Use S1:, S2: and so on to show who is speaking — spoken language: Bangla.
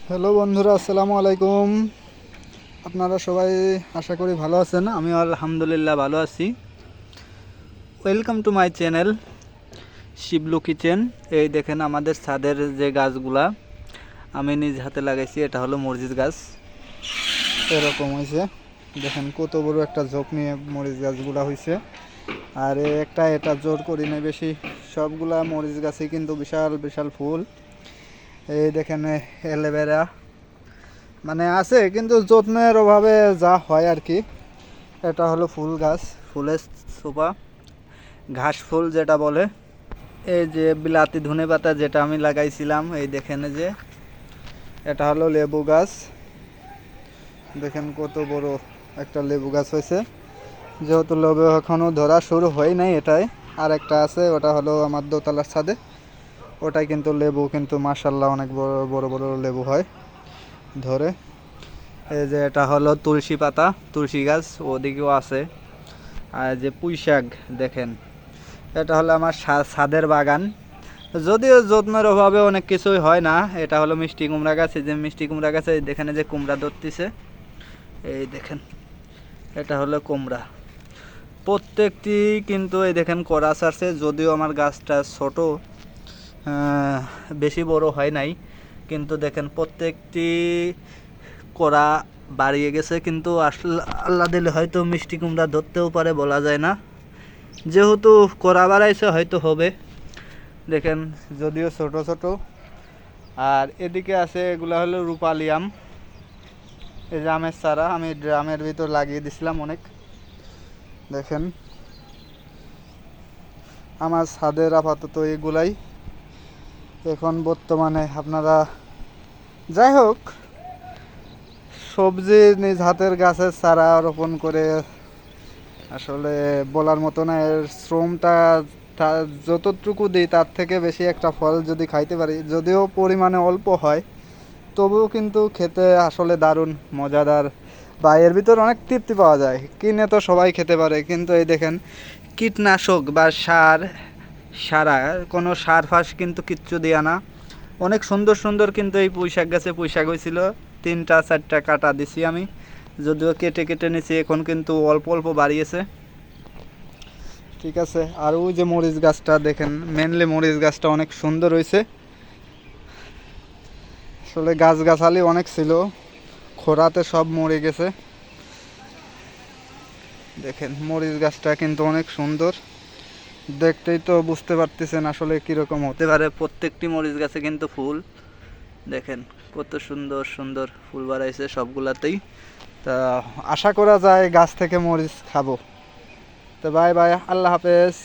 S1: হ্যালো বন্ধুরা, আসসালামু আলাইকুম। আপনারা সবাই আশা করি ভালো আছেন। আমি আলহামদুলিল্লাহ ভালো আছি। Welcome to my channel Shiblu kitchen. এই দেখেন আমাদের ছাদের যে গাছগুলা আমি নিজ হাতে লাগাইছি, এটা হলো মরিচ গাছ। এরকম হয়েছে, দেখেন কত বড় একটা ঝোপ নিয়ে মরিচ গাছগুলা হয়েছে। আর এটা জোর করি নাই বেশি, সবগুলা মরিচ গাছে কিন্তু বিশাল বিশাল ফুল। এই দেখেন অ্যালোভেরা মানে আছে, কিন্তু যত্নের অভাবে যা হয় আর কি। এটা হলো ফুল গাছ, ফুলের সোপা, ঘাস ফুল যেটা বলে। এই যে বিলাতি ধনে পাতা যেটা আমি লাগাইছিলাম, এই দেখেন যে এটা হলো লেবু গাছ। দেখেন কত বড় একটা লেবু গাছ হয়েছে। যেহেতু লেবু এখনও ধরা শুরু হয় নাই, এটাই আর একটা আছে, ওটা হলো আমার দোতলার ছাদে। ওটাই কিন্তু লেবু, কিন্তু মাশাল্লাহ অনেক বড় বড় বড় লেবু হয় ধরে। এই যে এটা হলো তুলসী পাতা, তুলসী গাছ ওদিকেও আছে। আর যে পুঁই শাক দেখেন, এটা হলো আমার ছাদের বাগান। যদিও যত্নের অভাবে অনেক কিছুই হয় না। এটা হলো মিষ্টি কুমড়া গাছ। এই যে মিষ্টি কুমড়া গাছে দেখেন যে কুমড়া ধরতেছে, এই দেখেন এটা হলো কুমড়া। প্রত্যেকটি কিন্তু এই দেখেন করাস আছে, যদিও আমার গাছটা ছোট, বেশি বড় হয় নাই, কিন্তু দেখেন প্রত্যেকটি করা বাড়িয়ে গেছে। কিন্তু আসলে আল্লাহ দিলে হয়তো মিষ্টি কুমড়া ধরতেও পারে, বলা যায় না। যেহেতু করা বাড়াইছে হয়তো হবে। দেখেন যদিও ছোট ছোট। আর এদিকে আছে, এগুলা হলো রূপালি আম। এই যে আমের চারা আমি ড্রামের ভিতর লাগিয়ে দিছিলাম অনেক। দেখেন আমার ছাদের আপাতত এগুলাই এখন বর্তমানে। আপনারা যাই হোক, সবজি নিজ হাতের গাছের চারা রোপণ করে আসলে বলার মতো না। এর শ্রমটা যতটুকু দিই তার থেকে বেশি একটা ফল যদি খাইতে পারি, যদিও পরিমাণে অল্প হয়, তবুও কিন্তু খেতে আসলে দারুণ মজাদার। বা এর ভিতর অনেক তৃপ্তি পাওয়া যায়। কিনে তো সবাই খেতে পারে, কিন্তু এই দেখেন কীটনাশক বা সারা কোনো সার ফাস কিন্তু কিচ্ছু দেয়া না। অনেক সুন্দর সুন্দর কিন্তু এই পুঁইশাক গাছে পুঁইশাক হয়েছিল, 3-4টা কাটা দিছি আমি, যদিও কেটে কেটে নিছি। এখন কিন্তু অল্প অল্প বাড়িয়েছে। ঠিক আছে। আর ওই যে মরিচ গাছটা দেখেন, মেনলি মরিচ গাছটা অনেক সুন্দর হয়েছে। আসলে গাছগাছালি অনেক ছিল, খরাতে সব মরে গেছে। দেখেন মরিচ গাছটা কিন্তু অনেক সুন্দর, দেখতেই তো বুঝতে পারতেছেন আসলে কীরকম হতে পারে। প্রত্যেকটি মরিচ গাছে কিন্তু ফুল দেখেন কত সুন্দর সুন্দর ফুল বাড়াইছে সবগুলাতেই। তা আশা করা যায় গাছ থেকে মরিচ খাবো। তো বাই বাই, আল্লাহ হাফেজ।